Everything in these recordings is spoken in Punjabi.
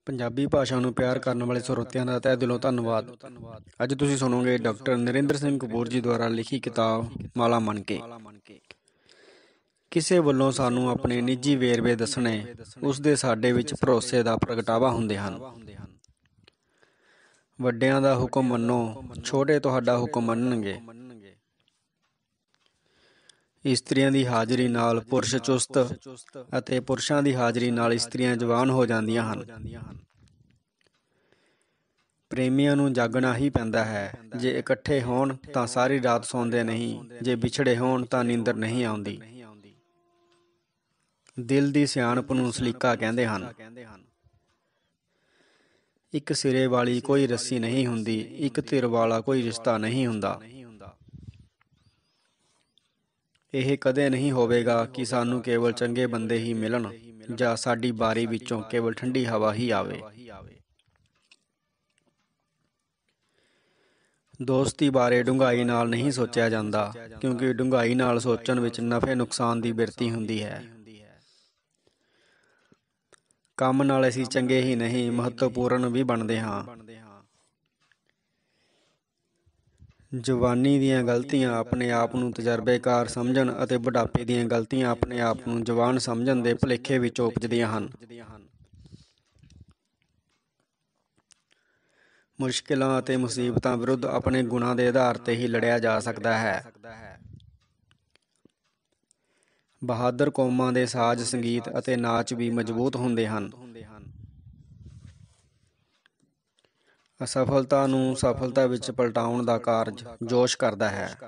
ਪੰਜਾਬੀ ਭਾਸ਼ਾ ਨੂੰ ਪਿਆਰ ਕਰਨ ਵਾਲੇ ਸਰੋਤਿਆਂ ਦਾ ਤਹਿ ਦਿਲੋਂ ਧੰਨਵਾਦ। ਅੱਜ ਤੁਸੀਂ ਸੁਣੋਗੇ ਡਾਕਟਰ ਨਰਿੰਦਰ ਸਿੰਘ ਕਪੂਰ ਜੀ ਦੁਆਰਾ ਲਿਖੀ ਕਿਤਾਬ ਮਾਲਾ ਮਨ ਕੇ। ਕਿਸੇ ਵੱਲੋਂ ਸਾਨੂੰ ਆਪਣੇ ਨਿੱਜੀ ਵੇਰਵੇ ਦੱਸਣੇ, ਉਸ ਦੇ ਸਾਡੇ ਵਿੱਚ ਭਰੋਸੇ ਦਾ ਪ੍ਰਗਟਾਵਾ ਹੁੰਦੇ ਹਨ। ਵੱਡਿਆਂ ਦਾ ਹੁਕਮ ਮੰਨੋ, ਛੋਟੇ ਤੁਹਾਡਾ ਹੁਕਮ ਮੰਨਣਗੇ। ਇਸਤਰੀਆਂ ਦੀ ਹਾਜ਼ਰੀ ਨਾਲ ਪੁਰਸ਼ ਚੁਸਤ ਅਤੇ ਪੁਰਸ਼ਾਂ ਦੀ ਹਾਜ਼ਰੀ ਨਾਲ ਇਸਤਰੀਆਂ ਜਵਾਨ ਹੋ ਜਾਂਦੀਆਂ ਹਨ। ਪ੍ਰੇਮੀਆਂ ਨੂੰ ਜਾਗਣਾ ਹੀ ਪੈਂਦਾ ਹੈ। ਜੇ ਇਕੱਠੇ ਹੋਣ ਤਾਂ ਸਾਰੀ ਰਾਤ ਸੌਂਦੇ ਨਹੀਂ, ਜੇ ਵਿਛੜੇ ਹੋਣ ਤਾਂ ਨੀਂਦਰ ਨਹੀਂ ਆਉਂਦੀ। ਦਿਲ ਦੀ ਸਿਆਣਪ ਨੂੰ ਸਲੀਕਾ ਕਹਿੰਦੇ ਹਨ। ਇੱਕ ਸਿਰੇ ਵਾਲੀ ਕੋਈ ਰੱਸੀ ਨਹੀਂ ਹੁੰਦੀ, ਇੱਕ ਧਿਰ ਵਾਲਾ ਕੋਈ ਰਿਸ਼ਤਾ ਨਹੀਂ ਹੁੰਦਾ। ਇਹ ਕਦੇ ਨਹੀਂ ਹੋਵੇਗਾ ਕਿ ਸਾਨੂੰ ਕੇਵਲ ਚੰਗੇ ਬੰਦੇ ਹੀ ਮਿਲਣ ਜਾਂ ਸਾਡੀ ਬਾਰੀ ਵਿੱਚੋਂ ਕੇਵਲ ਠੰਡੀ ਹਵਾ ਹੀ ਆਵੇ। ਦੋਸਤੀ ਬਾਰੇ ਡੂੰਘਾਈ ਨਾਲ ਨਹੀਂ ਸੋਚਿਆ ਜਾਂਦਾ, ਕਿਉਂਕਿ ਡੂੰਘਾਈ ਨਾਲ ਸੋਚਣ ਵਿੱਚ ਨਫ਼ੇ ਨੁਕਸਾਨ ਦੀ ਬਿਰਤੀ ਹੁੰਦੀ ਹੈ। ਕੰਮ ਨਾਲ ਅਸੀਂ ਚੰਗੇ ਹੀ ਨਹੀਂ, ਮਹੱਤਵਪੂਰਨ ਵੀ ਬਣਦੇ ਹਾਂ। ਜਵਾਨੀ ਦੀਆਂ ਗਲਤੀਆਂ ਆਪਣੇ ਆਪ ਨੂੰ ਤਜਰਬੇਕਾਰ ਸਮਝਣ ਅਤੇ ਬੁਢਾਪੇ ਦੀਆਂ ਗਲਤੀਆਂ ਆਪਣੇ ਆਪ ਨੂੰ ਜਵਾਨ ਸਮਝਣ ਦੇ ਭੁਲੇਖੇ ਵਿੱਚੋਂ ਉਪਜਦੀਆਂ ਹਨ। ਮੁਸ਼ਕਿਲਾਂ ਅਤੇ ਮੁਸੀਬਤਾਂ ਵਿਰੁੱਧ ਆਪਣੇ ਗੁਣਾਂ ਦੇ ਆਧਾਰ ਤੇ ਹੀ ਲੜਿਆ ਜਾ ਸਕਦਾ ਹੈ। ਬਹਾਦਰ ਕੌਮਾਂ ਦੇ ਸਾਜ਼ ਸੰਗੀਤ ਅਤੇ ਨਾਚ ਵੀ ਮਜ਼ਬੂਤ ਹੁੰਦੇ ਹਨ। ਅਸਫਲਤਾ ਨੂੰ ਸਫਲਤਾ ਵਿੱਚ ਪਲਟਾਉਣ ਦਾ ਕਾਰਜ ਜੋਸ਼ ਕਰਦਾ ਹੈ।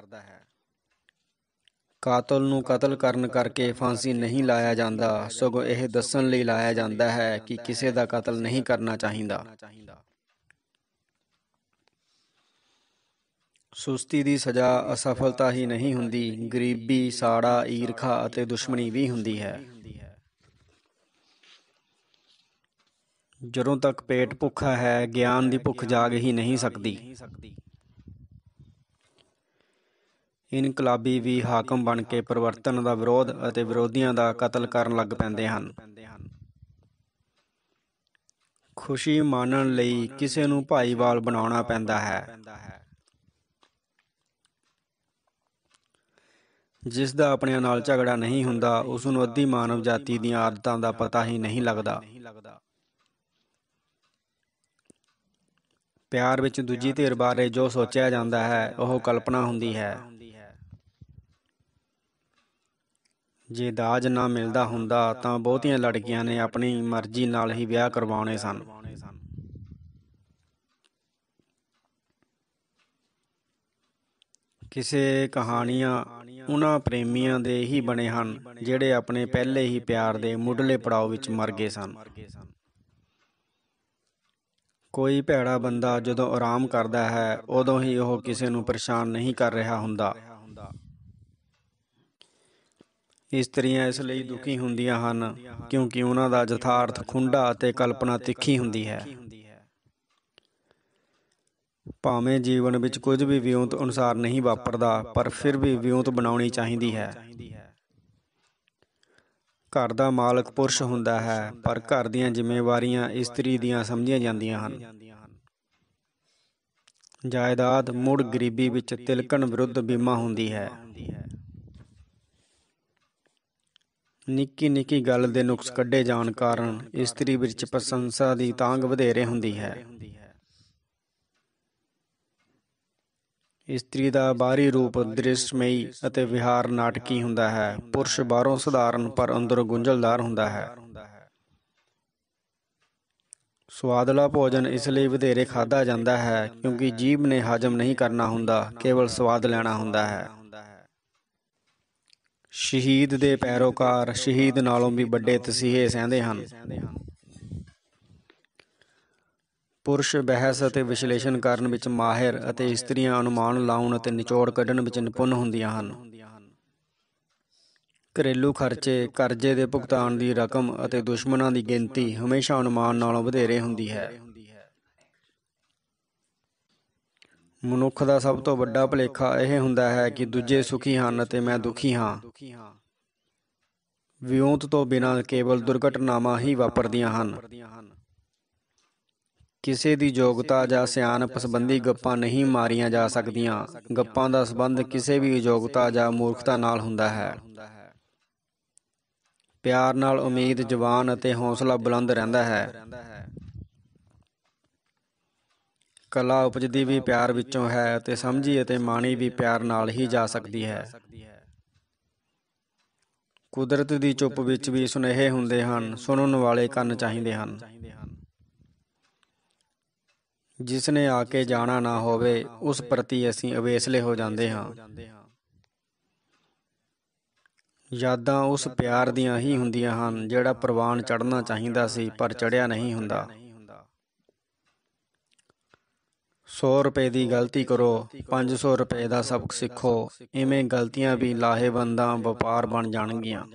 ਕਾਤਲ ਨੂੰ ਕਤਲ ਕਰਨ ਕਰਕੇ ਫਾਂਸੀ ਨਹੀਂ ਲਾਇਆ ਜਾਂਦਾ, ਸਗੋਂ ਇਹ ਦੱਸਣ ਲਈ ਲਾਇਆ ਜਾਂਦਾ ਹੈ ਕਿ ਕਿਸੇ ਦਾ ਕਤਲ ਨਹੀਂ ਕਰਨਾ ਚਾਹੀਦਾ। ਸੁਸਤੀ ਦੀ ਸਜ਼ਾ ਅਸਫਲਤਾ ਹੀ ਨਹੀਂ ਹੁੰਦੀ, ਗਰੀਬੀ, ਸਾੜਾ, ਈਰਖਾ ਅਤੇ ਦੁਸ਼ਮਣੀ ਵੀ ਹੁੰਦੀ ਹੈ। ਜਦੋਂ ਤੱਕ ਪੇਟ ਭੁੱਖਾ ਹੈ, ਗਿਆਨ ਦੀ ਭੁੱਖ ਜਾਗ ਹੀ ਨਹੀਂ ਸਕਦੀ। ਇਨਕਲਾਬੀ ਵੀ ਹਾਕਮ ਬਣ ਕੇ ਪਰਿਵਰਤਨ ਦਾ ਵਿਰੋਧ ਅਤੇ ਵਿਰੋਧੀਆਂ ਦਾ ਕਤਲ ਕਰਨ ਲੱਗ ਪੈਂਦੇ ਹਨ। ਖੁਸ਼ੀ ਮਾਣਨ ਲਈ ਕਿਸੇ ਨੂੰ ਭਾਈਵਾਲ ਬਣਾਉਣਾ ਪੈਂਦਾ ਹੈ। ਜਿਸ ਦਾ ਆਪਣਿਆਂ ਨਾਲ ਝਗੜਾ ਨਹੀਂ ਹੁੰਦਾ, ਉਸ ਨੂੰ ਅੱਧੀ ਮਾਨਵ ਜਾਤੀ ਦੀਆਂ ਆਦਤਾਂ ਦਾ ਪਤਾ ਹੀ ਨਹੀਂ ਲੱਗਦਾ। ਪਿਆਰ ਵਿੱਚ ਦੂਜੀ ਧਿਰ ਬਾਰੇ ਜੋ ਸੋਚਿਆ ਜਾਂਦਾ ਹੈ, ਉਹ ਕਲਪਨਾ ਹੁੰਦੀ ਹੈ। ਜੇ ਦਾਜ ਨਾ ਮਿਲਦਾ ਹੁੰਦਾ ਤਾਂ ਬਹੁਤੀਆਂ ਲੜਕੀਆਂ ਨੇ ਆਪਣੀ ਮਰਜ਼ੀ ਨਾਲ ਹੀ ਵਿਆਹ ਕਰਵਾਉਣੇ ਸਨ। ਕਿਸੇ ਕਹਾਣੀਆਂ ਉਹਨਾਂ ਪ੍ਰੇਮੀਆਂ ਦੇ ਹੀ ਬਣੇ ਹਨ ਜਿਹੜੇ ਆਪਣੇ ਪਹਿਲੇ ਹੀ ਪਿਆਰ ਦੇ ਮੁੱਢਲੇ ਪੜਾਅ ਵਿੱਚ ਮਰ ਗਏ ਸਨ। ਕੋਈ ਭੈੜਾ ਬੰਦਾ ਜਦੋਂ ਆਰਾਮ ਕਰਦਾ ਹੈ, ਉਦੋਂ ਹੀ ਉਹ ਕਿਸੇ ਨੂੰ ਪਰੇਸ਼ਾਨ ਨਹੀਂ ਕਰ ਰਿਹਾ ਹੁੰਦਾ। ਇਸਤਰੀਆਂ ਇਸ ਲਈ ਦੁਖੀ ਹੁੰਦੀਆਂ ਹਨ ਕਿਉਂਕਿ ਉਹਨਾਂ ਦਾ ਯਥਾਰਥ ਖੁੰਢਾ ਅਤੇ ਕਲਪਨਾ ਤਿੱਖੀ ਹੁੰਦੀ ਹੈ। ਭਾਵੇਂ ਜੀਵਨ ਵਿੱਚ ਕੁਝ ਵੀ ਵਿਉਂਤ ਅਨੁਸਾਰ ਨਹੀਂ ਵਾਪਰਦਾ, ਪਰ ਫਿਰ ਵੀ ਵਿਉਂਤ ਬਣਾਉਣੀ ਚਾਹੀਦੀ ਹੈ। ਘਰ ਦਾ ਮਾਲਕ ਪੁਰਸ਼ ਹੁੰਦਾ ਹੈ, ਪਰ ਘਰ ਦੀਆਂ ਜ਼ਿੰਮੇਵਾਰੀਆਂ ਇਸਤਰੀ ਦੀਆਂ ਸਮਝੀਆਂ ਜਾਂਦੀਆਂ ਹਨ। ਜਾਇਦਾਦ ਮੁੜ ਗਰੀਬੀ ਵਿੱਚ ਤਿਲਕਣ ਵਿਰੁੱਧ ਬੀਮਾ ਹੁੰਦੀ ਹੈ। ਨਿੱਕੀ ਨਿੱਕੀ ਗੱਲ ਦੇ ਨੁਕਸ ਕੱਢੇ ਜਾਣ ਕਾਰਨ ਇਸਤਰੀ ਵਿੱਚ ਪ੍ਰਸ਼ੰਸਾ ਦੀ ਤਾਂਘ ਵਧੇਰੇ ਹੁੰਦੀ ਹੈ। ਇਸਤਰੀ ਦਾ ਬਾਹਰੀ ਰੂਪ ਦ੍ਰਿਸ਼ਮਈ ਅਤੇ ਵਿਹਾਰ ਨਾਟਕੀ ਹੁੰਦਾ ਹੈ। ਪੁਰਸ਼ ਬਾਹਰੋਂ ਸਧਾਰਨ ਪਰ ਅੰਦਰੋਂ ਗੁੰਝਲਦਾਰ ਹੁੰਦਾ ਹੈ। ਸੁਆਦਲਾ ਭੋਜਨ ਇਸ ਲਈ ਵਧੇਰੇ ਖਾਧਾ ਜਾਂਦਾ ਹੈ ਕਿਉਂਕਿ ਜੀਭ ਨੇ ਹਜ਼ਮ ਨਹੀਂ ਕਰਨਾ ਹੁੰਦਾ, ਕੇਵਲ ਸਵਾਦ ਲੈਣਾ ਹੁੰਦਾ ਹੈ। ਸ਼ਹੀਦ ਦੇ ਪੈਰੋਕਾਰ ਸ਼ਹੀਦ ਨਾਲੋਂ ਵੀ ਵੱਡੇ ਤਸੀਹੇ ਸਹਿੰਦੇ ਹਨ। ਪੁਰਸ਼ ਬਹਿਸ ਅਤੇ ਵਿਸ਼ਲੇਸ਼ਣ ਕਰਨ ਵਿੱਚ ਮਾਹਿਰ ਅਤੇ ਇਸਤਰੀਆਂ ਅਨੁਮਾਨ ਲਾਉਣ ਅਤੇ ਨਿਚੋੜ ਕੱਢਣ ਵਿੱਚ ਨਿਪੁੰਨ ਹੁੰਦੀਆਂ ਹਨ। ਘਰੇਲੂ ਖਰਚੇ, ਕਰਜ਼ੇ ਦੇ ਭੁਗਤਾਨ ਦੀ ਰਕਮ ਅਤੇ ਦੁਸ਼ਮਣਾਂ ਦੀ ਗਿਣਤੀ ਹਮੇਸ਼ਾ ਅਨੁਮਾਨ ਨਾਲੋਂ ਵਧੇਰੇ ਹੁੰਦੀ ਹੈ। ਮਨੁੱਖ ਦਾ ਸਭ ਤੋਂ ਵੱਡਾ ਭੁਲੇਖਾ ਇਹ ਹੁੰਦਾ ਹੈ ਕਿ ਦੂਜੇ ਸੁਖੀ ਹਨ ਅਤੇ ਮੈਂ ਦੁਖੀ ਹਾਂ। ਵਿਉਂਤ ਤੋਂ ਬਿਨਾਂ ਕੇਵਲ ਦੁਰਘਟਨਾਵਾਂ ਹੀ ਵਾਪਰਦੀਆਂ ਹਨ। ਕਿਸੇ ਦੀ ਯੋਗਤਾ ਜਾਂ ਸਿਆਣਪ ਸੰਬੰਧੀ ਗੱਪਾਂ ਨਹੀਂ ਮਾਰੀਆਂ ਜਾ ਸਕਦੀਆਂ। ਗੱਪਾਂ ਦਾ ਸੰਬੰਧ ਕਿਸੇ ਵੀ ਯੋਗਤਾ ਜਾਂ ਮੂਰਖਤਾ ਨਾਲ ਹੁੰਦਾ ਹੈ। ਪਿਆਰ ਨਾਲ ਉਮੀਦ ਜਵਾਨ ਅਤੇ ਹੌਸਲਾ ਬੁਲੰਦ ਰਹਿੰਦਾ ਹੈ। ਕਲਾ ਉਪਜਦੀ ਵੀ ਪਿਆਰ ਵਿੱਚੋਂ ਹੈ ਅਤੇ ਸਮਝੀ ਅਤੇ ਮਾਣੀ ਵੀ ਪਿਆਰ ਨਾਲ ਹੀ ਜਾ ਸਕਦੀ ਹੈ। ਕੁਦਰਤ ਦੀ ਚੁੱਪ ਵਿੱਚ ਵੀ ਸੁਨੇਹੇ ਹੁੰਦੇ ਹਨ, ਸੁਣਨ ਵਾਲੇ ਕੰਨ ਚਾਹੀਦੇ ਹਨ। ਜਿਸ ਨੇ ਆ ਕੇ ਜਾਣਾ ਨਾ ਹੋਵੇ, ਉਸ ਪ੍ਰਤੀ ਅਸੀਂ ਅਵੇਸਲੇ ਹੋ ਜਾਂਦੇ ਹਾਂ। ਯਾਦਾਂ ਉਸ ਪਿਆਰ ਦੀਆਂ ਹੀ ਹੁੰਦੀਆਂ ਹਨ ਜਿਹੜਾ ਪ੍ਰਵਾਨ ਚੜ੍ਹਨਾ ਚਾਹੀਦਾ ਸੀ ਪਰ ਚੜ੍ਹਿਆ ਨਹੀਂ ਹੁੰਦਾ। 100 ਰੁਪਏ ਦੀ ਗਲਤੀ ਕਰੋ, 500 ਰੁਪਏ ਦਾ ਸਬਕ ਸਿੱਖੋ। ਇਵੇਂ ਗਲਤੀਆਂ ਵੀ ਲਾਹੇਵੰਦਾਂ ਵਪਾਰ ਬਣ ਜਾਣਗੀਆਂ।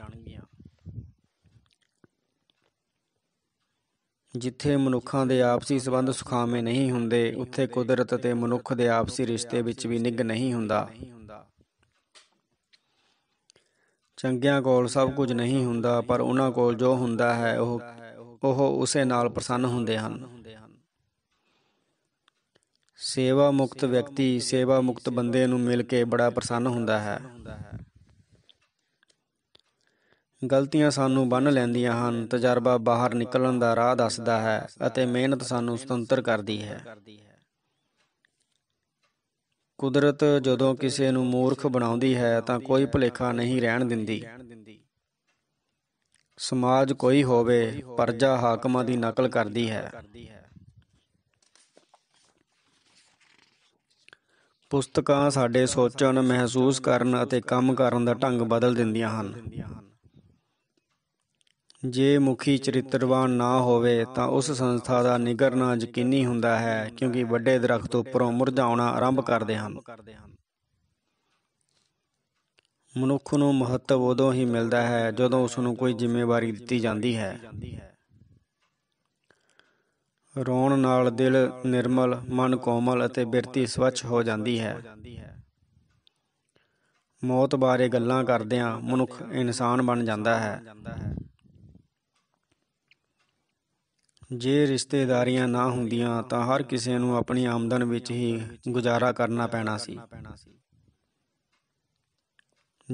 ਜਿੱਥੇ ਮਨੁੱਖਾਂ ਦੇ ਆਪਸੀ ਸੰਬੰਧ ਸੁਖਾਵੇਂ ਨਹੀਂ ਹੁੰਦੇ, ਉੱਥੇ ਕੁਦਰਤ ਅਤੇ ਮਨੁੱਖ ਦੇ ਆਪਸੀ ਰਿਸ਼ਤੇ ਵਿੱਚ ਵੀ ਨਿੱਘ ਨਹੀਂ ਹੁੰਦਾ। ਚੰਗਿਆਂ ਕੋਲ ਸਭ ਕੁਝ ਨਹੀਂ ਹੁੰਦਾ, ਪਰ ਉਹਨਾਂ ਕੋਲ ਜੋ ਹੁੰਦਾ ਹੈ ਉਹ ਉਸੇ ਨਾਲ ਪ੍ਰਸੰਨ ਹੁੰਦੇ ਹਨ। ਸੇਵਾ ਮੁਕਤ ਵਿਅਕਤੀ ਸੇਵਾ ਮੁਕਤ ਬੰਦੇ ਨੂੰ ਮਿਲ ਕੇ ਬੜਾ ਪ੍ਰਸੰਨ ਹੁੰਦਾ ਹੈ। ਗਲਤੀਆਂ ਸਾਨੂੰ ਬੰਨ੍ਹ ਲੈਂਦੀਆਂ ਹਨ, ਤਜਰਬਾ ਬਾਹਰ ਨਿਕਲਣ ਦਾ ਰਾਹ ਦੱਸਦਾ ਹੈ ਅਤੇ ਮਿਹਨਤ ਸਾਨੂੰ ਸੁਤੰਤਰ ਕਰਦੀ ਹੈ। ਕੁਦਰਤ ਜਦੋਂ ਕਿਸੇ ਨੂੰ ਮੂਰਖ ਬਣਾਉਂਦੀ ਹੈ ਤਾਂ ਕੋਈ ਭੁਲੇਖਾ ਨਹੀਂ ਰਹਿਣ ਦਿੰਦੀ। ਸਮਾਜ ਕੋਈ ਹੋਵੇ, ਪਰਜਾ ਹਾਕਮਾਂ ਦੀ ਨਕਲ ਕਰਦੀ ਹੈ। ਪੁਸਤਕਾਂ ਸਾਡੇ ਸੋਚਣ, ਮਹਿਸੂਸ ਕਰਨ ਅਤੇ ਕੰਮ ਕਰਨ ਦਾ ਢੰਗ ਬਦਲ ਦਿੰਦੀਆਂ ਹਨ। ਜੇ ਮੁਖੀ ਚਰਿੱਤਰਵਾਨ ਨਾ ਹੋਵੇ ਤਾਂ ਉਸ ਸੰਸਥਾ ਦਾ ਨਿਗਰਨਾ ਯਕੀਨੀ ਹੁੰਦਾ ਹੈ, ਕਿਉਂਕਿ ਵੱਡੇ ਦਰੱਖਤ ਉੱਪਰੋਂ ਮੁਰਝਾਉਣਾ ਆਰੰਭ ਕਰਦੇ ਹਨ। ਮਨੁੱਖ ਨੂੰ ਮਹੱਤਵ ਉਦੋਂ ਹੀ ਮਿਲਦਾ ਹੈ ਜਦੋਂ ਉਸਨੂੰ ਕੋਈ ਜ਼ਿੰਮੇਵਾਰੀ ਦਿੱਤੀ ਜਾਂਦੀ ਹੈ। ਰੋਣ ਨਾਲ ਦਿਲ ਨਿਰਮਲ, ਮਨ ਕੋਮਲ ਅਤੇ ਬਿਰਤੀ ਸਵੱਛ ਹੋ ਜਾਂਦੀ ਹੈ। ਮੌਤ ਬਾਰੇ ਗੱਲਾਂ ਕਰਦਿਆਂ ਮਨੁੱਖ ਇਨਸਾਨ ਬਣ ਜਾਂਦਾ ਹੈ। ਜੇ ਰਿਸ਼ਤੇਦਾਰੀਆਂ ਨਾ ਹੁੰਦੀਆਂ ਤਾਂ ਹਰ ਕਿਸੇ ਨੂੰ ਆਪਣੀ ਆਮਦਨ ਵਿੱਚ ਹੀ ਗੁਜ਼ਾਰਾ ਕਰਨਾ ਪੈਣਾ ਸੀ।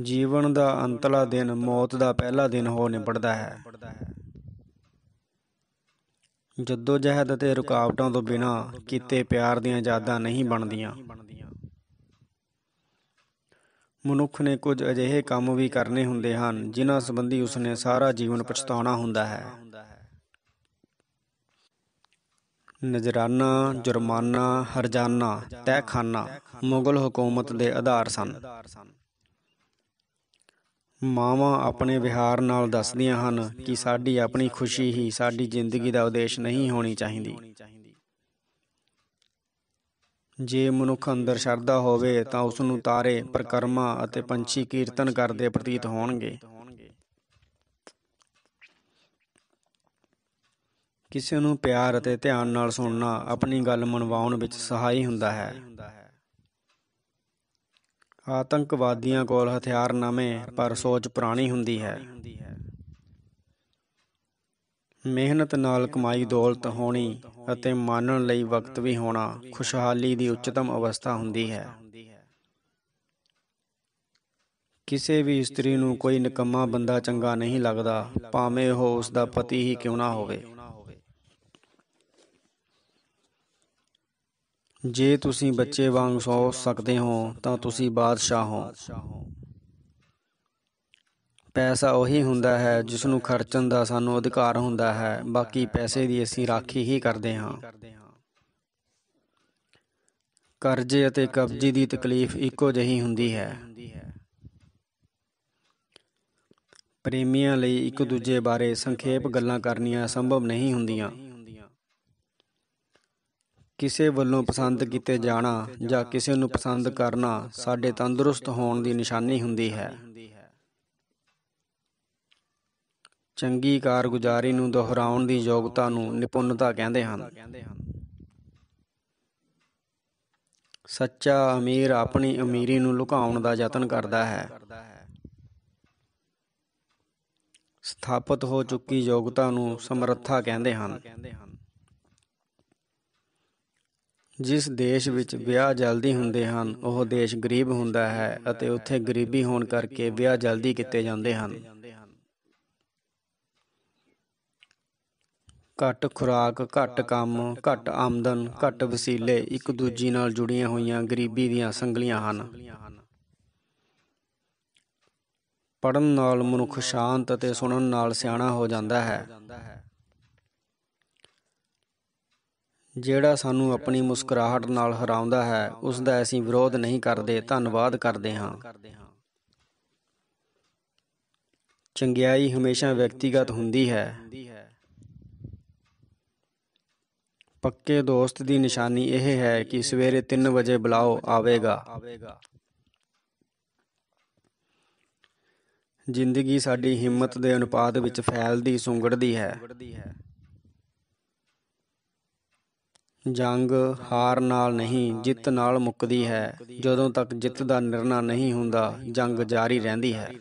ਜੀਵਨ ਦਾ ਅੰਤਲਾ ਦਿਨ ਮੌਤ ਦਾ ਪਹਿਲਾ ਦਿਨ ਹੋ ਨਿਬੜਦਾ ਹੈ। ਜੱਦੋ-ਜਹਿਦ ਅਤੇ ਰੁਕਾਵਟਾਂ ਤੋਂ ਬਿਨਾਂ ਕੀਤੇ ਪਿਆਰ ਦੀਆਂ ਯਾਦਾਂ ਨਹੀਂ ਬਣਦੀਆਂ। ਮਨੁੱਖ ਨੇ ਕੁਝ ਅਜਿਹੇ ਕੰਮ ਵੀ ਕਰਨੇ ਹੁੰਦੇ ਹਨ ਜਿਨ੍ਹਾਂ ਸੰਬੰਧੀ ਉਸਨੇ ਸਾਰਾ ਜੀਵਨ ਪਛਤਾਉਣਾ ਹੁੰਦਾ ਹੈ। ਨਜ਼ਰਾਨਾ, ਜੁਰਮਾਨਾ, ਹਰਜਾਨਾ, ਤਹਿਖਾਨਾ ਮੁਗਲ ਹਕੂਮਤ ਦੇ ਆਧਾਰ ਸਨ। ਮਾਵਾਂ ਆਪਣੇ ਵਿਹਾਰ ਨਾਲ ਦੱਸਦੀਆਂ ਹਨ ਕਿ ਸਾਡੀ ਆਪਣੀ ਖੁਸ਼ੀ ਹੀ ਸਾਡੀ ਜ਼ਿੰਦਗੀ ਦਾ ਉਦੇਸ਼ ਨਹੀਂ ਹੋਣੀ ਚਾਹੀਦੀ। ਜੇ ਮਨੁੱਖ ਅੰਦਰ ਸ਼ਰਧਾ ਹੋਵੇ ਤਾਂ ਉਸਨੂੰ ਤਾਰੇ, ਪਰਿਕਰਮਾ ਅਤੇ ਪੰਛੀ ਕੀਰਤਨ ਕਰਦੇ ਪ੍ਰਤੀਤ ਹੋਣਗੇ। ਕਿਸੇ ਨੂੰ ਪਿਆਰ ਅਤੇ ਧਿਆਨ ਨਾਲ ਸੁਣਨਾ ਆਪਣੀ ਗੱਲ ਮਨਵਾਉਣ ਵਿੱਚ ਸਹਾਈ ਹੁੰਦਾ ਹੈ। ਆਤੰਕਵਾਦੀਆਂ ਕੋਲ ਹਥਿਆਰ ਨਵੇਂ ਪਰ ਸੋਚ ਪੁਰਾਣੀ ਹੁੰਦੀ ਹੈ। ਮਿਹਨਤ ਨਾਲ ਕਮਾਈ ਦੌਲਤ ਹੋਣੀ ਅਤੇ ਮਾਣਨ ਲਈ ਵਕਤ ਵੀ ਹੋਣਾ ਖੁਸ਼ਹਾਲੀ ਦੀ ਉੱਚਤਮ ਅਵਸਥਾ ਹੁੰਦੀ ਹੈ। ਕਿਸੇ ਵੀ ਇਸਤਰੀ ਨੂੰ ਕੋਈ ਨਿਕੰਮਾ ਬੰਦਾ ਚੰਗਾ ਨਹੀਂ ਲੱਗਦਾ, ਭਾਵੇਂ ਉਹ ਉਸਦਾ ਪਤੀ ਹੀ ਕਿਉਂ ਨਾ ਹੋਵੇ। ਜੇ ਤੁਸੀਂ ਬੱਚੇ ਵਾਂਗ ਸੋਚ ਸਕਦੇ ਹੋ ਤਾਂ ਤੁਸੀਂ ਬਾਦਸ਼ਾਹ ਹੋ। ਪੈਸਾ ਉਹੀ ਹੁੰਦਾ ਹੈ ਜਿਸ ਨੂੰ ਖਰਚਣ ਦਾ ਸਾਨੂੰ ਅਧਿਕਾਰ ਹੁੰਦਾ ਹੈ, ਬਾਕੀ ਪੈਸੇ ਦੀ ਅਸੀਂ ਰਾਖੀ ਹੀ ਕਰਦੇ ਹਾਂ। ਕਰਜ਼ੇ ਅਤੇ ਕਬਜ਼ੇ ਦੀ ਤਕਲੀਫ਼ ਇੱਕੋ ਜਿਹੀ ਹੁੰਦੀ ਹੈ। ਪ੍ਰੇਮੀਆਂ ਲਈ ਇੱਕ ਦੂਜੇ ਬਾਰੇ ਸੰਖੇਪ ਗੱਲਾਂ ਕਰਨੀਆਂ ਸੰਭਵ ਨਹੀਂ ਹੁੰਦੀਆਂ। ਕਿਸੇ ਵੱਲੋਂ ਪਸੰਦ ਕੀਤੇ ਜਾਣਾ ਜਾਂ ਕਿਸੇ ਨੂੰ ਪਸੰਦ ਕਰਨਾ ਸਾਡੇ ਤੰਦਰੁਸਤ ਹੋਣ ਦੀ ਨਿਸ਼ਾਨੀ ਹੁੰਦੀ ਹੈ। ਚੰਗੀ ਕਾਰਗੁਜ਼ਾਰੀ ਨੂੰ ਦੁਹਰਾਉਣ ਦੀ ਯੋਗਤਾ ਨੂੰ ਨਿਪੁੰਨਤਾ ਕਹਿੰਦੇ ਹਨ। ਸੱਚਾ ਅਮੀਰ ਆਪਣੀ ਅਮੀਰੀ ਨੂੰ ਲੁਕਾਉਣ ਦਾ ਯਤਨ ਕਰਦਾ ਹੈ। ਸਥਾਪਤ ਹੋ ਚੁੱਕੀ ਯੋਗਤਾ ਨੂੰ ਸਮਰੱਥਾ ਕਹਿੰਦੇ ਹਨ। ਜਿਸ ਦੇਸ਼ ਵਿੱਚ ਵਿਆਹ ਜਲਦੀ ਹੁੰਦੇ ਹਨ ਉਹ ਦੇਸ਼ ਗਰੀਬ ਹੁੰਦਾ ਹੈ ਅਤੇ ਉੱਥੇ ਗਰੀਬੀ ਹੋਣ ਕਰਕੇ ਵਿਆਹ ਜਲਦੀ ਕੀਤੇ ਜਾਂਦੇ ਹਨ। ਘੱਟ ਖੁਰਾਕ, ਘੱਟ ਕੰਮ, ਘੱਟ ਆਮਦਨ, ਘੱਟ ਵਸੀਲੇ ਇੱਕ ਦੂਜੀ ਨਾਲ ਜੁੜੀਆਂ ਹੋਈਆਂ ਗਰੀਬੀ ਦੀਆਂ ਸੰਗਲੀਆਂ ਹਨ। ਪੜ੍ਹਨ ਨਾਲ ਮਨੁੱਖ ਸ਼ਾਂਤ ਅਤੇ ਸੁਣਨ ਨਾਲ ਸਿਆਣਾ ਹੋ ਜਾਂਦਾ ਹੈ। ਜਿਹੜਾ ਸਾਨੂੰ ਆਪਣੀ ਮੁਸਕਰਾਹਟ ਨਾਲ ਹਰਾਉਂਦਾ ਹੈ ਉਸ ਦਾ ਅਸੀਂ ਵਿਰੋਧ ਨਹੀਂ ਕਰਦੇ, ਧੰਨਵਾਦ ਕਰਦੇ ਹਾਂ। ਚੰਗਿਆਈ ਹਮੇਸ਼ਾ ਵਿਅਕਤੀਗਤ ਹੁੰਦੀ ਹੈ। ਪੱਕੇ ਦੋਸਤ ਦੀ ਨਿਸ਼ਾਨੀ ਇਹ ਹੈ ਕਿ ਸਵੇਰੇ 3 ਵਜੇ ਬੁਲਾਓ, ਆਵੇਗਾ। ਜ਼ਿੰਦਗੀ ਸਾਡੀ ਹਿੰਮਤ ਦੇ ਅਨੁਪਾਤ ਵਿੱਚ ਫੈਲਦੀ ਸੁੰਗੜਦੀ ਹੈ। ਜੰਗ ਹਾਰ ਨਾਲ ਨਹੀਂ, ਜਿੱਤ ਨਾਲ ਮੁੱਕਦੀ ਹੈ। ਜਦੋਂ ਤੱਕ ਜਿੱਤ ਦਾ ਨਿਰਣਾ ਨਹੀਂ ਹੁੰਦਾ, ਜੰਗ ਜਾਰੀ ਰਹਿੰਦੀ ਹੈ।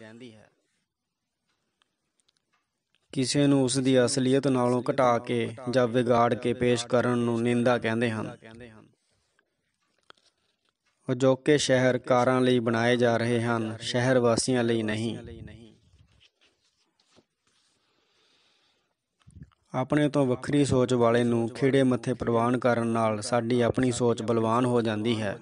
ਕਿਸੇ ਨੂੰ ਉਸ ਦੀ ਅਸਲੀਅਤ ਨਾਲੋਂ ਘਟਾ ਕੇ ਜਾਂ ਵਿਗਾੜ ਕੇ ਪੇਸ਼ ਕਰਨ ਨੂੰ ਨਿੰਦਾ ਕਹਿੰਦੇ ਹਨ। ਅਜੋਕੇ ਸ਼ਹਿਰ ਕਾਰਾਂ ਲਈ ਬਣਾਏ ਜਾ ਰਹੇ ਹਨ, ਸ਼ਹਿਰ ਵਾਸੀਆਂ ਲਈ ਨਹੀਂ। ਆਪਣੇ ਤੋਂ ਵੱਖਰੀ ਸੋਚ ਵਾਲੇ ਨੂੰ ਖਿੜੇ ਮੱਥੇ ਪ੍ਰਵਾਨ ਕਰਨ ਨਾਲ ਸਾਡੀ ਆਪਣੀ ਸੋਚ ਬਲਵਾਨ ਹੋ ਜਾਂਦੀ ਹੈ।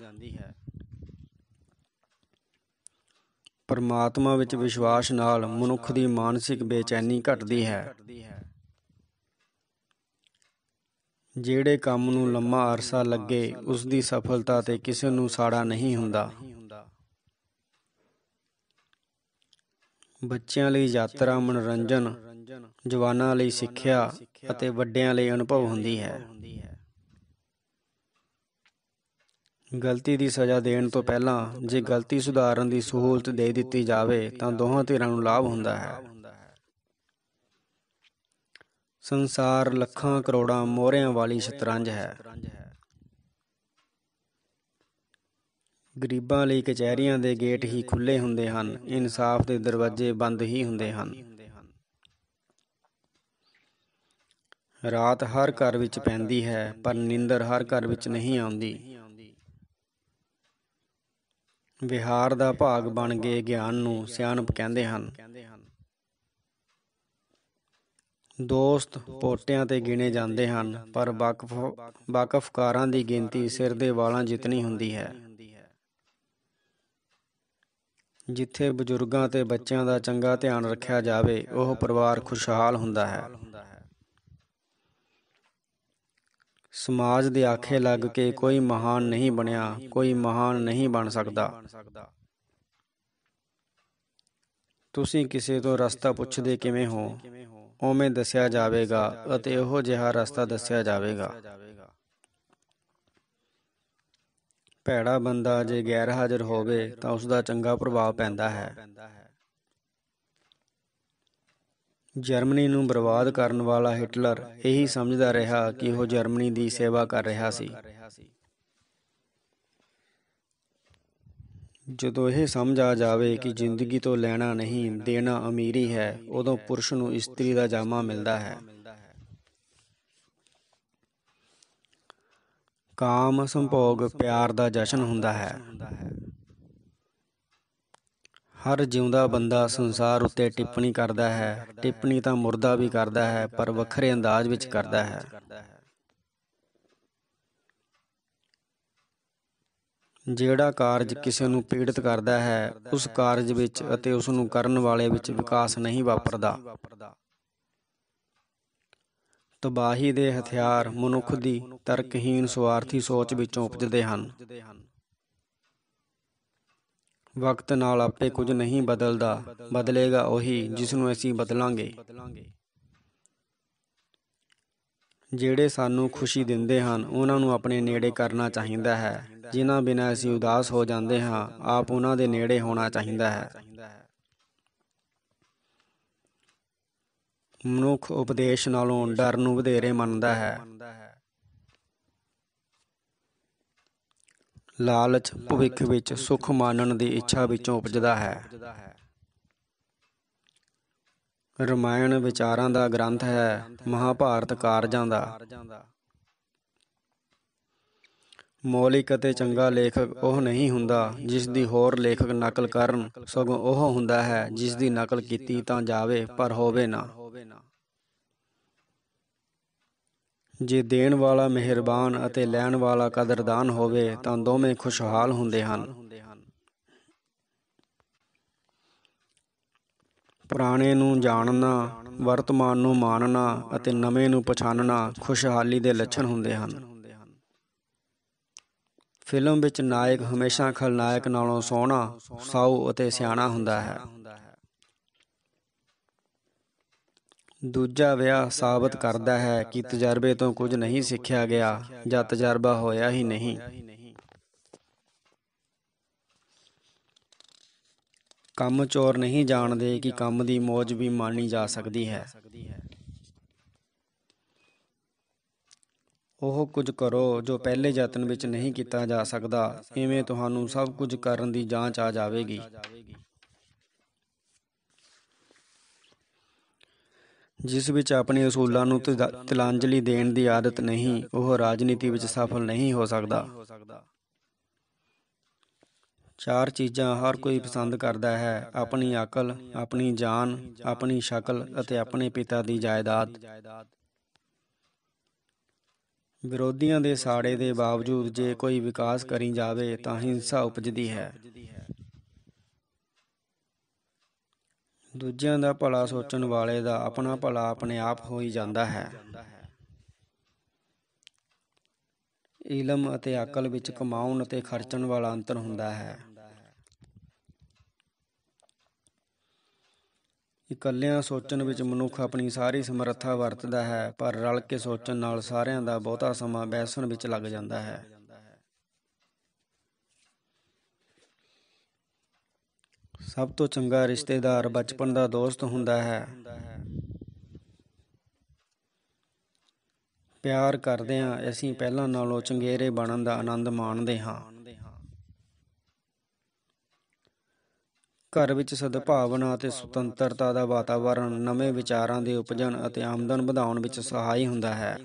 ਪਰਮਾਤਮਾ ਵਿੱਚ ਵਿਸ਼ਵਾਸ ਨਾਲ ਮਨੁੱਖ ਦੀ ਮਾਨਸਿਕ ਬੇਚੈਨੀ ਘਟਦੀ ਹੈ। ਜਿਹੜੇ ਕੰਮ ਨੂੰ ਲੰਮਾ ਅਰਸਾ ਲੱਗੇ ਉਸ ਦੀ ਸਫਲਤਾ ਤੇ ਕਿਸੇ ਨੂੰ ਸਾੜਾ ਨਹੀਂ ਹੁੰਦਾ। ਬੱਚਿਆਂ ਲਈ ਯਾਤਰਾ ਮਨੋਰੰਜਨ, ਜਵਾਨਾਂ ਲਈ ਸਿੱਖਿਆ ਅਤੇ ਵੱਡਿਆਂ ਲਈ ਅਨੁਭਵ ਹੁੰਦੀ ਹੈ। ਗਲਤੀ ਦੀ ਸਜ਼ਾ ਦੇਣ ਤੋਂ ਪਹਿਲਾਂ ਜੇ ਗਲਤੀ ਸੁਧਾਰਨ ਦੀ ਸਹੂਲਤ ਦੇ ਦਿੱਤੀ ਜਾਵੇ ਤਾਂ ਦੋਹਾਂ ਧਿਰਾਂ ਨੂੰ ਲਾਭ ਹੁੰਦਾ ਹੈ। ਸੰਸਾਰ ਲੱਖਾਂ ਕਰੋੜਾਂ ਮੋਹਰਿਆਂ ਵਾਲੀ ਸ਼ਤਰੰਜ ਹੈ। ਗਰੀਬਾਂ ਲਈ ਕਚਹਿਰੀਆਂ ਦੇ ਗੇਟ ਹੀ ਖੁੱਲ੍ਹੇ ਹੁੰਦੇ ਹਨ, ਇਨਸਾਫ ਦੇ ਦਰਵਾਜ਼ੇ ਬੰਦ ਹੀ ਹੁੰਦੇ ਹਨ। ਰਾਤ ਹਰ ਘਰ ਵਿੱਚ ਪੈਂਦੀ ਹੈ ਪਰ ਨੀਂਦਰ ਹਰ ਘਰ ਵਿੱਚ ਨਹੀਂ ਆਉਂਦੀ। ਵਿਹਾਰ ਦਾ ਭਾਗ ਬਣ ਗਏ ਗਿਆਨ ਨੂੰ ਸਿਆਣਪ ਕਹਿੰਦੇ ਹਨ। ਦੋਸਤ ਪੋਟਿਆਂ ਤੇ ਗਿਣੇ ਜਾਂਦੇ ਹਨ ਪਰ ਵਾਕਫਕਾਰਾਂ ਦੀ ਗਿਣਤੀ ਸਿਰ ਦੇ ਵਾਲਾਂ ਜਿਤਨੀ ਹੁੰਦੀ ਹੈ। ਜਿੱਥੇ ਬਜ਼ੁਰਗਾਂ ਤੇ ਬੱਚਿਆਂ ਦਾ ਚੰਗਾ ਧਿਆਨ ਰੱਖਿਆ ਜਾਵੇ ਉਹ ਪਰਿਵਾਰ ਖੁਸ਼ਹਾਲ ਹੁੰਦਾ ਹੈ। ਸਮਾਜ ਦੇ ਆਖੇ ਲੱਗ ਕੇ ਕੋਈ ਮਹਾਨ ਨਹੀਂ ਬਣਿਆ, ਕੋਈ ਮਹਾਨ ਨਹੀਂ ਬਣ ਸਕਦਾ। ਤੁਸੀਂ ਕਿਸੇ ਤੋਂ ਰਸਤਾ ਪੁੱਛਦੇ ਕਿਵੇਂ ਹੋ, ਉਵੇਂ ਦੱਸਿਆ ਜਾਵੇਗਾ ਅਤੇ ਉਹੋ ਜਿਹਾ ਰਸਤਾ ਦੱਸਿਆ ਜਾਵੇਗਾ। ਭੈੜਾ ਬੰਦਾ ਜੇ ਗੈਰ ਹਾਜ਼ਰ ਹੋਵੇ ਤਾਂ ਉਸਦਾ ਚੰਗਾ ਪ੍ਰਭਾਵ ਪੈਂਦਾ ਹੈ। ਜਰਮਨੀ ਨੂੰ ਬਰਬਾਦ ਕਰਨ ਵਾਲਾ ਹਿਟਲਰ ਇਹੀ ਸਮਝਦਾ ਰਿਹਾ ਕਿ ਉਹ ਜਰਮਨੀ ਦੀ ਸੇਵਾ ਕਰ ਰਿਹਾ ਸੀ। ਜਦੋਂ ਇਹ ਸਮਝ ਆ ਜਾਵੇ ਕਿ ਜ਼ਿੰਦਗੀ ਤੋਂ ਲੈਣਾ ਨਹੀਂ, ਦੇਣਾ ਅਮੀਰੀ ਹੈ, ਉਦੋਂ ਪੁਰਸ਼ ਨੂੰ ਇਸਤਰੀ ਦਾ ਜਾਮਾ ਮਿਲਦਾ ਹੈ। ਕਾਮ ਸੰਭੋਗ ਪਿਆਰ ਦਾ ਜਸ਼ਨ ਹੁੰਦਾ ਹੈ। ਹਰ ਜਿਉਂਦਾ ਬੰਦਾ ਸੰਸਾਰ ਉੱਤੇ ਟਿੱਪਣੀ ਕਰਦਾ ਹੈ। ਟਿੱਪਣੀ ਤਾਂ ਮੁਰਦਾ ਵੀ ਕਰਦਾ ਹੈ ਪਰ ਵੱਖਰੇ ਅੰਦਾਜ਼ ਵਿੱਚ ਕਰਦਾ ਹੈ। ਜਿਹੜਾ ਕਾਰਜ ਕਿਸੇ ਨੂੰ ਪੀੜਤ ਕਰਦਾ ਹੈ ਉਸ ਕਾਰਜ ਵਿੱਚ ਅਤੇ ਉਸ ਨੂੰ ਕਰਨ ਵਾਲੇ ਵਿੱਚ ਵਿਕਾਸ ਨਹੀਂ ਵਾਪਰਦਾ। ਤਬਾਹੀ ਦੇ ਹਥਿਆਰ ਮਨੁੱਖ ਦੀ ਤਰਕਹੀਣ ਸੁਆਰਥੀ ਸੋਚ ਵਿੱਚੋਂ ਉਪਜਦੇ ਹਨ। ਵਕਤ ਨਾਲ ਆਪੇ ਕੁਝ ਨਹੀਂ ਬਦਲਦਾ, ਬਦਲੇਗਾ ਉਹੀ ਜਿਸ ਨੂੰ ਅਸੀਂ ਬਦਲਾਂਗੇ। ਜਿਹੜੇ ਸਾਨੂੰ ਖੁਸ਼ੀ ਦਿੰਦੇ ਹਨ ਉਹਨਾਂ ਨੂੰ ਆਪਣੇ ਨੇੜੇ ਕਰਨਾ ਚਾਹੀਦਾ ਹੈ। ਜਿਨ੍ਹਾਂ ਬਿਨਾਂ ਅਸੀਂ ਉਦਾਸ ਹੋ ਜਾਂਦੇ ਹਾਂ, ਆਪ ਉਹਨਾਂ ਦੇ ਨੇੜੇ ਹੋਣਾ ਚਾਹੀਦਾ ਹੈ। ਮਨੁੱਖ ਉਪਦੇਸ਼ ਨਾਲੋਂ ਡਰ ਨੂੰ ਵਧੇਰੇ ਮੰਨਦਾ ਹੈ। ਲਾਲਚ ਭਵਿੱਖ ਵਿੱਚ ਸੁੱਖ ਮਾਣਨ ਦੀ ਇੱਛਾ ਵਿੱਚੋਂ ਉਪਜਦਾ ਹੈ। ਰਮਾਇਣ ਵਿਚਾਰਾਂ ਦਾ ਗ੍ਰੰਥ ਹੈ, ਮਹਾਂਭਾਰਤ ਕਾਰਜਾਂ ਦਾ। ਮੌਲਿਕ ਅਤੇ ਚੰਗਾ ਲੇਖਕ ਉਹ ਨਹੀਂ ਹੁੰਦਾ ਜਿਸ ਦੀ ਹੋਰ ਲੇਖਕ ਨਕਲ ਕਰਨ, ਸਗੋਂ ਉਹ ਹੁੰਦਾ ਹੈ ਜਿਸ ਦੀ ਨਕਲ ਕੀਤੀ ਤਾਂ ਜਾਵੇ ਪਰ ਹੋਵੇ ਨਾ। ਜੇ ਦੇਣ ਵਾਲਾ ਮਿਹਰਬਾਨ ਅਤੇ ਲੈਣ ਵਾਲਾ ਕਦਰਦਾਨ ਹੋਵੇ ਤਾਂ ਦੋਵੇਂ ਖੁਸ਼ਹਾਲ ਹੁੰਦੇ ਹਨ। ਪੁਰਾਣੇ ਨੂੰ ਜਾਣਨਾ, ਵਰਤਮਾਨ ਨੂੰ ਮਾਣਨਾ ਅਤੇ ਨਵੇਂ ਨੂੰ ਪਛਾਣਨਾ ਖੁਸ਼ਹਾਲੀ ਦੇ ਲੱਛਣ ਹੁੰਦੇ ਹਨ। ਫਿਲਮ ਵਿੱਚ ਨਾਇਕ ਹਮੇਸ਼ਾ ਖਲਨਾਇਕ ਨਾਲੋਂ ਸੋਹਣਾ, ਸਾਊ ਅਤੇ ਸਿਆਣਾ ਹੁੰਦਾ ਹੈ। ਦੂਜਾ ਵਿਆਹ ਸਾਬਤ ਕਰਦਾ ਹੈ ਕਿ ਤਜਰਬੇ ਤੋਂ ਕੁਝ ਨਹੀਂ ਸਿੱਖਿਆ ਗਿਆ ਜਾਂ ਤਜਰਬਾ ਹੋਇਆ ਹੀ ਨਹੀਂ। ਕੰਮ ਚੋਰ ਨਹੀਂ ਜਾਣਦੇ ਕਿ ਕੰਮ ਦੀ ਮੌਜ ਵੀ ਮਾਣੀ ਜਾ ਸਕਦੀ ਹੈ। ਉਹ ਕੁਝ ਕਰੋ ਜੋ ਪਹਿਲੇ ਯਤਨ ਵਿੱਚ ਨਹੀਂ ਕੀਤਾ ਜਾ ਸਕਦਾ, ਇਵੇਂ ਤੁਹਾਨੂੰ ਸਭ ਕੁਝ ਕਰਨ ਦੀ ਜਾਂਚ ਆ ਜਾਵੇਗੀ। ਜਿਸ ਵਿੱਚ ਆਪਣੇ ਅਸੂਲਾਂ ਨੂੰ ਤਿਲਾਂਜਲੀ ਦੇਣ ਦੀ ਆਦਤ ਨਹੀਂ, ਉਹ ਰਾਜਨੀਤੀ ਵਿੱਚ ਸਫਲ ਨਹੀਂ ਹੋ ਸਕਦਾ। 4 ਚੀਜ਼ਾਂ ਹਰ ਕੋਈ ਪਸੰਦ ਕਰਦਾ ਹੈ: ਆਪਣੀ ਅਕਲ, ਆਪਣੀ ਜਾਨ, ਆਪਣੀ ਸ਼ਕਲ ਅਤੇ ਆਪਣੇ ਪਿਤਾ ਦੀ ਜਾਇਦਾਦ। ਵਿਰੋਧੀਆਂ ਦੇ ਸਾੜੇ ਦੇ ਬਾਵਜੂਦ ਜੇ ਕੋਈ ਵਿਕਾਸ ਕਰੀ ਜਾਵੇ ਤਾਂ ਹਿੰਸਾ ਉਪਜਦੀ ਹੈ। ਦੂਜਿਆਂ ਦਾ ਭਲਾ ਸੋਚਣ ਵਾਲੇ ਦਾ ਆਪਣਾ ਭਲਾ ਆਪਣੇ ਆਪ ਹੋ ਹੀ ਜਾਂਦਾ ਹੈ। ਇਲਮ ਅਤੇ ਅਕਲ ਵਿੱਚ ਕਮਾਉਣ ਅਤੇ ਖਰਚਣ ਵਾਲਾ ਅੰਤਰ ਹੁੰਦਾ ਹੈ। ਇਕੱਲਿਆਂ ਸੋਚਣ ਵਿੱਚ ਮਨੁੱਖ ਆਪਣੀ ਸਾਰੀ ਸਮਰੱਥਾ ਵਰਤਦਾ ਹੈ, ਪਰ ਰਲ ਕੇ ਸੋਚਣ ਨਾਲ ਸਾਰਿਆਂ ਦਾ ਬਹੁਤਾ ਸਮਾਂ ਬਹਿਸਣ ਵਿੱਚ ਲੱਗ ਜਾਂਦਾ ਹੈ। ਸਭ ਤੋਂ ਚੰਗਾ ਰਿਸ਼ਤੇਦਾਰ ਬਚਪਨ ਦਾ ਦੋਸਤ ਹੁੰਦਾ ਹੈ। ਪਿਆਰ ਕਰਦਿਆਂ ਅਸੀਂ ਪਹਿਲਾਂ ਨਾਲੋਂ ਚੰਗੇਰੇ ਬਣਨ ਦਾ ਆਨੰਦ ਮਾਣਦੇ ਹਾਂ। ਘਰ ਵਿੱਚ ਸਦਭਾਵਨਾ ਅਤੇ ਸੁਤੰਤਰਤਾ ਦਾ ਵਾਤਾਵਰਣ ਨਵੇਂ ਵਿਚਾਰਾਂ ਦੇ ਉਪਜਣ ਅਤੇ ਆਮਦਨ ਵਧਾਉਣ ਵਿੱਚ ਸਹਾਈ ਹੁੰਦਾ ਹੈ।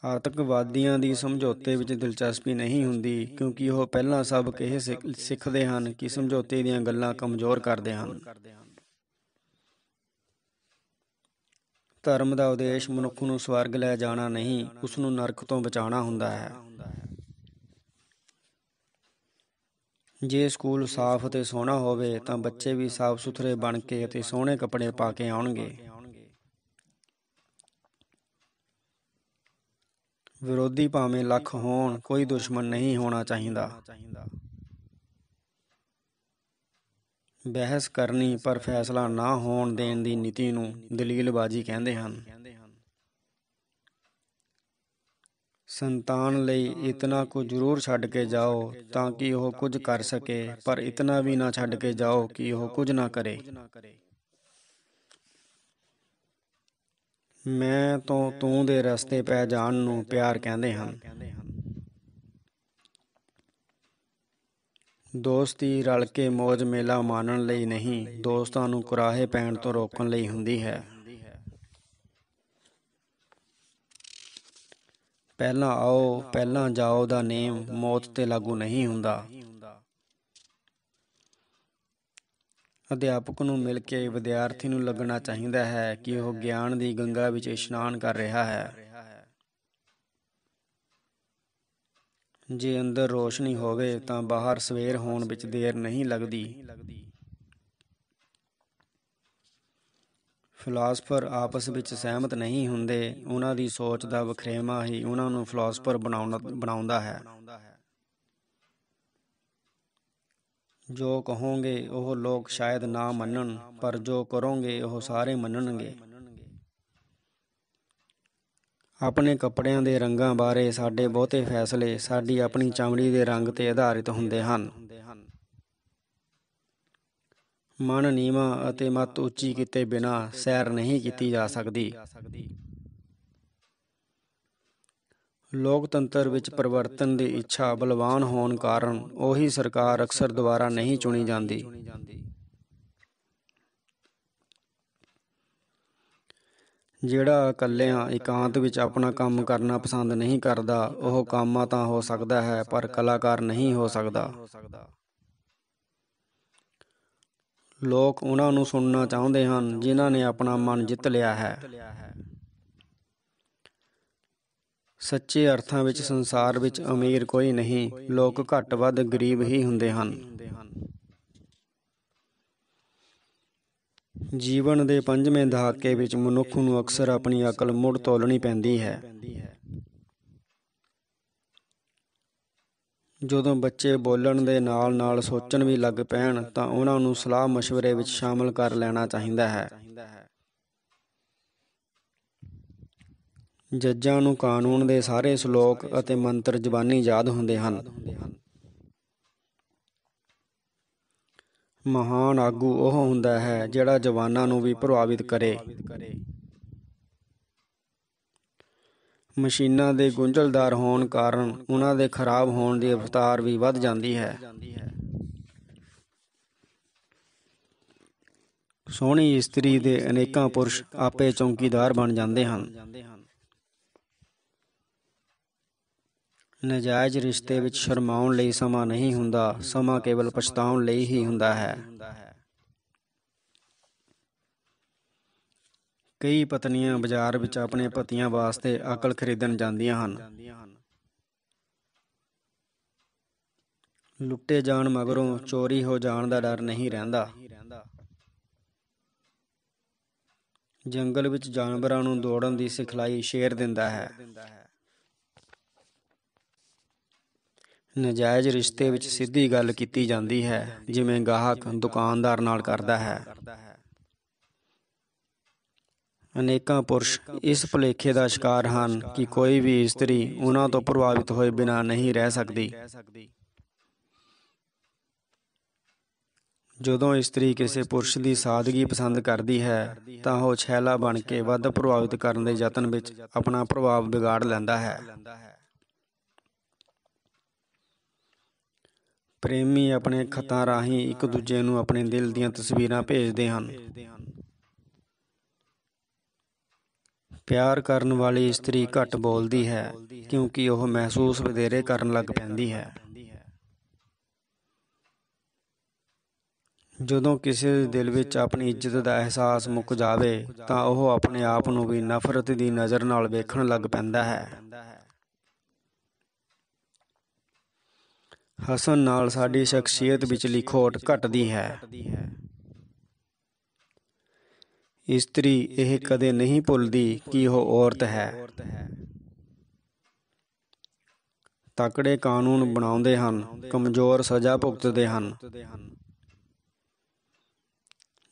ਆਤੰਕਵਾਦੀਆਂ ਦੀ ਸਮਝੌਤੇ ਵਿੱਚ ਦਿਲਚਸਪੀ ਨਹੀਂ ਹੁੰਦੀ, ਕਿਉਂਕਿ ਉਹ ਪਹਿਲਾਂ ਸਭ ਇਹ ਸਿੱਖਦੇ ਹਨ ਕਿ ਸਮਝੌਤੇ ਦੀਆਂ ਗੱਲਾਂ ਕਮਜ਼ੋਰ ਕਰਦੇ ਹਨ। ਧਰਮ ਦਾ ਉਦੇਸ਼ ਮਨੁੱਖ ਨੂੰ ਸਵਰਗ ਲੈ ਜਾਣਾ ਨਹੀਂ, ਉਸ ਨੂੰ ਨਰਕ ਤੋਂ ਬਚਾਉਣਾ ਹੁੰਦਾ ਹੈ। ਜੇ ਸਕੂਲ ਸਾਫ਼ ਅਤੇ ਸੋਹਣਾ ਹੋਵੇ ਤਾਂ ਬੱਚੇ ਵੀ ਸਾਫ਼ ਸੁਥਰੇ ਬਣ ਕੇ ਅਤੇ ਸੋਹਣੇ ਕੱਪੜੇ ਪਾ ਕੇ ਆਉਣਗੇ। ਵਿਰੋਧੀ ਭਾਵੇਂ ਲੱਖ ਹੋਣ, ਕੋਈ ਦੁਸ਼ਮਣ ਨਹੀਂ ਹੋਣਾ ਚਾਹੀਦਾ। ਬਹਿਸ ਕਰਨੀ ਪਰ ਫੈਸਲਾ ਨਾ ਹੋਣ ਦੇਣ ਦੀ ਨੀਤੀ ਨੂੰ ਦਲੀਲਬਾਜ਼ੀ ਕਹਿੰਦੇ ਹਨ। ਸੰਤਾਨ ਲਈ ਇਤਨਾ ਕੁ ਜ਼ਰੂਰ ਛੱਡ ਕੇ ਜਾਓ ਤਾਂ ਕਿ ਉਹ ਕੁਝ ਕਰ ਸਕੇ, ਪਰ ਇਤਨਾ ਵੀ ਨਾ ਛੱਡ ਕੇ ਜਾਓ ਕਿ ਉਹ ਕੁਝ ਨਾ ਕਰੇ। ਮੈਂ ਤੋਂ ਤੂੰ ਦੇ ਰਸਤੇ ਪੈ ਜਾਣ ਨੂੰ ਪਿਆਰ ਕਹਿੰਦੇ ਹਨ। ਦੋਸਤੀ ਰਲ ਕੇ ਮੌਜ ਮੇਲਾ ਮਾਣਨ ਲਈ ਨਹੀਂ, ਦੋਸਤਾਂ ਨੂੰ ਕੁਰਾਹੇ ਪੈਣ ਤੋਂ ਰੋਕਣ ਲਈ ਹੁੰਦੀ ਹੈ। ਪਹਿਲਾਂ ਆਓ ਪਹਿਲਾਂ ਜਾਓ ਦਾ ਨੇਮ ਮੌਤ 'ਤੇ ਲਾਗੂ ਨਹੀਂ ਹੁੰਦਾ। ਅਧਿਆਪਕ ਨੂੰ ਮਿਲ ਕੇ ਵਿਦਿਆਰਥੀ ਨੂੰ ਲੱਗਣਾ ਚਾਹੀਦਾ ਹੈ ਕਿ ਉਹ ਗਿਆਨ ਦੀ ਗੰਗਾ ਵਿੱਚ ਇਸ਼ਨਾਨ ਕਰ ਰਿਹਾ ਹੈ। ਜੇ ਅੰਦਰ ਰੋਸ਼ਨੀ ਹੋਵੇ ਤਾਂ ਬਾਹਰ ਸਵੇਰ ਹੋਣ ਵਿੱਚ ਦੇਰ ਨਹੀਂ ਲੱਗਦੀ। ਫਿਲਾਸਫਰ ਆਪਸ ਵਿੱਚ ਸਹਿਮਤ ਨਹੀਂ ਹੁੰਦੇ, ਉਹਨਾਂ ਦੀ ਸੋਚ ਦਾ ਵਖਰੇਵਾਂ ਹੀ ਉਹਨਾਂ ਨੂੰ ਫਿਲਾਸਫਰ ਬਣਾਉਂਦਾ ਹੈ। ਜੋ ਕਹੋਗੇ ਉਹ ਲੋਕ ਸ਼ਾਇਦ ਨਾ ਮੰਨਣ, ਪਰ ਜੋ ਕਰੋਗੇ ਉਹ ਸਾਰੇ ਮੰਨਣਗੇ। ਆਪਣੇ ਕੱਪੜਿਆਂ ਦੇ ਰੰਗਾਂ ਬਾਰੇ ਸਾਡੇ ਬਹੁਤੇ ਫੈਸਲੇ ਸਾਡੀ ਆਪਣੀ ਚਮੜੀ ਦੇ ਰੰਗ 'ਤੇ ਆਧਾਰਿਤ ਹੁੰਦੇ ਹਨ। ਮਨ ਨੀਵਾਂ ਅਤੇ ਮੱਤ ਉੱਚੀ ਕੀਤੇ ਬਿਨਾਂ ਸੈਰ ਨਹੀਂ ਕੀਤੀ ਜਾ ਸਕਦੀ। ਲੋਕਤੰਤਰ ਵਿੱਚ ਪਰਿਵਰਤਨ ਦੀ ਇੱਛਾ ਬਲਵਾਨ ਹੋਣ ਕਾਰਨ ਉਹੀ ਸਰਕਾਰ ਅਕਸਰ ਦੁਬਾਰਾ ਨਹੀਂ ਚੁਣੀ ਜਾਂਦੀ। ਜਿਹੜਾ ਇਕੱਲਿਆਂ ਇਕਾਂਤ ਵਿੱਚ ਆਪਣਾ ਕੰਮ ਕਰਨਾ ਪਸੰਦ ਨਹੀਂ ਕਰਦਾ, ਉਹ ਕਾਮਾ ਤਾਂ ਹੋ ਸਕਦਾ ਹੈ ਪਰ ਕਲਾਕਾਰ ਨਹੀਂ ਹੋ ਸਕਦਾ। ਲੋਕ ਉਹਨਾਂ ਨੂੰ ਸੁਣਨਾ ਚਾਹੁੰਦੇ ਹਨ ਜਿਨ੍ਹਾਂ ਨੇ ਆਪਣਾ ਮਨ ਜਿੱਤ ਲਿਆ ਹੈ। ਸੱਚੇ ਅਰਥਾਂ ਵਿੱਚ ਸੰਸਾਰ ਵਿੱਚ ਅਮੀਰ ਕੋਈ ਨਹੀਂ, ਲੋਕ ਘੱਟ ਵੱਧ ਗਰੀਬ ਹੀ ਹੁੰਦੇ ਹਨ। ਜੀਵਨ ਦੇ ਪੰਜਵੇਂ ਦਹਾਕੇ ਵਿੱਚ ਮਨੁੱਖ ਨੂੰ ਅਕਸਰ ਆਪਣੀ ਅਕਲ ਮੁੜ ਤੋਲਣੀ ਪੈਂਦੀ ਹੈ। ਜਦੋਂ ਬੱਚੇ ਬੋਲਣ ਦੇ ਨਾਲ ਨਾਲ ਸੋਚਣ ਵੀ ਲੱਗ ਪੈਣ ਤਾਂ ਉਹਨਾਂ ਨੂੰ ਸਲਾਹ ਮਸ਼ਵਰੇ ਵਿੱਚ ਸ਼ਾਮਲ ਕਰ ਲੈਣਾ ਚਾਹੀਦਾ ਹੈ। ਜੱਜਾਂ ਨੂੰ ਕਾਨੂੰਨ ਦੇ ਸਾਰੇ ਸ਼ਲੋਕ ਅਤੇ ਮੰਤਰ ਜ਼ਬਾਨੀ ਯਾਦ ਹੁੰਦੇ ਹਨ। ਮਹਾਨ ਆਗੂ ਉਹ ਹੁੰਦਾ ਹੈ ਜਿਹੜਾ ਜਵਾਨਾਂ ਨੂੰ ਵੀ ਪ੍ਰਭਾਵਿਤ ਕਰੇ। ਮਸ਼ੀਨਾਂ ਦੇ ਗੁੰਝਲਦਾਰ ਹੋਣ ਕਾਰਨ ਉਹਨਾਂ ਦੇ ਖਰਾਬ ਹੋਣ ਦੀ ਰਫ਼ਤਾਰ ਵੀ ਵੱਧ ਜਾਂਦੀ ਹੈ। ਸੋਹਣੀ ਇਸਤਰੀ ਦੇ ਅਨੇਕਾਂ ਪੁਰਸ਼ ਆਪੇ ਚੌਕੀਦਾਰ ਬਣ ਜਾਂਦੇ ਹਨ। ਨਜਾਇਜ਼ ਰਿਸ਼ਤੇ ਵਿੱਚ ਸ਼ਰਮਾਉਣ ਲਈ ਸਮਾਂ ਨਹੀਂ ਹੁੰਦਾ, ਸਮਾਂ ਕੇਵਲ ਪਛਤਾਉਣ ਲਈ ਹੀ ਹੁੰਦਾ ਹੈ। ਕਈ ਪਤਨੀਆਂ ਬਾਜ਼ਾਰ ਵਿੱਚ ਆਪਣੇ ਪਤੀਆਂ ਵਾਸਤੇ ਅਕਲ ਖਰੀਦਣ ਜਾਂਦੀਆਂ ਹਨ। ਲੁੱਟੇ ਜਾਣ ਮਗਰੋਂ ਚੋਰੀ ਹੋ ਜਾਣ ਦਾ ਡਰ ਨਹੀਂ ਰਹਿੰਦਾ। ਜੰਗਲ ਵਿੱਚ ਜਾਨਵਰਾਂ ਨੂੰ ਦੌੜਨ ਦੀ ਸਿਖਲਾਈ ਸ਼ੇਰ ਦਿੰਦਾ ਹੈ। ਨਜਾਇਜ਼ ਰਿਸ਼ਤੇ ਵਿੱਚ ਸਿੱਧੀ ਗੱਲ ਕੀਤੀ ਜਾਂਦੀ ਹੈ, ਜਿਵੇਂ ਗਾਹਕ ਦੁਕਾਨਦਾਰ ਨਾਲ ਕਰਦਾ ਹੈ। ਅਨੇਕਾਂ ਪੁਰਸ਼ ਇਸ ਭੁਲੇਖੇ ਦਾ ਸ਼ਿਕਾਰ ਹਨ ਕਿ ਕੋਈ ਵੀ ਇਸਤਰੀ ਉਹਨਾਂ ਤੋਂ ਪ੍ਰਭਾਵਿਤ ਹੋਏ ਬਿਨਾਂ ਨਹੀਂ ਰਹਿ ਸਕਦੀ। ਜਦੋਂ ਇਸਤਰੀ ਕਿਸੇ ਪੁਰਸ਼ ਦੀ ਸਾਦਗੀ ਪਸੰਦ ਕਰਦੀ ਹੈ ਤਾਂ ਉਹ ਛੈਲਾ ਬਣ ਕੇ ਵੱਧ ਪ੍ਰਭਾਵਿਤ ਕਰਨ ਦੇ ਯਤਨ ਵਿੱਚ ਆਪਣਾ ਪ੍ਰਭਾਵ ਵਿਗਾੜ ਲੈਂਦਾ ਹੈ। ਪ੍ਰੇਮੀ ਆਪਣੇ ਖਤਾਂ ਰਾਹੀਂ ਇੱਕ ਦੂਜੇ ਨੂੰ ਆਪਣੇ ਦਿਲ ਦੀਆਂ ਤਸਵੀਰਾਂ ਭੇਜਦੇ ਹਨ। ਪਿਆਰ ਕਰਨ ਵਾਲੀ ਇਸਤਰੀ ਘੱਟ ਬੋਲਦੀ ਹੈ ਕਿਉਂਕਿ ਉਹ ਮਹਿਸੂਸ ਵਧੇਰੇ ਕਰਨ ਲੱਗ ਪੈਂਦੀ ਹੈ। ਜਦੋਂ ਕਿਸੇ ਦੇ ਦਿਲ ਵਿੱਚ ਆਪਣੀ ਇੱਜ਼ਤ ਦਾ ਅਹਿਸਾਸ ਮੁੱਕ ਜਾਵੇ ਤਾਂ ਉਹ ਆਪਣੇ ਆਪ ਨੂੰ ਵੀ ਨਫ਼ਰਤ ਦੀ ਨਜ਼ਰ ਨਾਲ ਵੇਖਣ ਲੱਗ ਪੈਂਦਾ ਹੈ। ਹੱਸਣ ਨਾਲ ਸਾਡੀ ਸ਼ਖਸੀਅਤ ਵਿਚਲੀ ਖੋਟ ਘਟਦੀ ਹੈ। ਇਸਤਰੀ ਇਹ ਕਦੇ ਨਹੀਂ ਭੁੱਲਦੀ ਕਿ ਉਹ ਔਰਤ ਹੈ। ਤਕੜੇ ਕਾਨੂੰਨ ਬਣਾਉਂਦੇ ਹਨ, ਕਮਜ਼ੋਰ ਸਜ਼ਾ ਭੁਗਤਦੇ ਹਨ।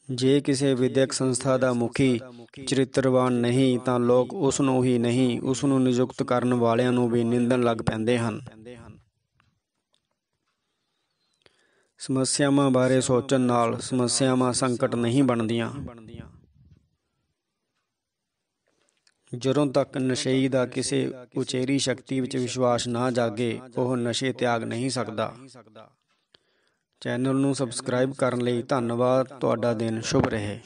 ਜੇ ਕਿਸੇ ਵਿਦਿਅਕ ਸੰਸਥਾ ਦਾ ਮੁਖੀ ਚਰਿੱਤਰਵਾਨ ਨਹੀਂ ਤਾਂ ਲੋਕ ਉਸ ਨੂੰ ਹੀ ਨਹੀਂ, ਉਸ ਨੂੰ ਨਿਯੁਕਤ ਕਰਨ ਵਾਲਿਆਂ ਨੂੰ ਵੀ ਨਿੰਦਣ ਲੱਗ ਪੈਂਦੇ ਹਨ। ਸਮੱਸਿਆਵਾਂ ਬਾਰੇ ਸੋਚਣ ਨਾਲ ਸਮੱਸਿਆਵਾਂ ਸੰਕਟ ਨਹੀਂ ਬਣਦੀਆਂ। ਜਦੋਂ ਤੱਕ ਨਸ਼ਈ ਦਾ ਕਿਸੇ ਉਚੇਰੀ ਸ਼ਕਤੀ ਵਿੱਚ ਵਿਸ਼ਵਾਸ ਨਾ ਜਾਗੇ, ਉਹ ਨਸ਼ੇ ਤਿਆਗ ਨਹੀਂ ਸਕਦਾ। ਚੈਨਲ ਨੂੰ ਸਬਸਕ੍ਰਾਈਬ ਕਰਨ ਲਈ ਧੰਨਵਾਦ। ਤੁਹਾਡਾ ਦਿਨ ਸ਼ੁਭ ਰਹੇ।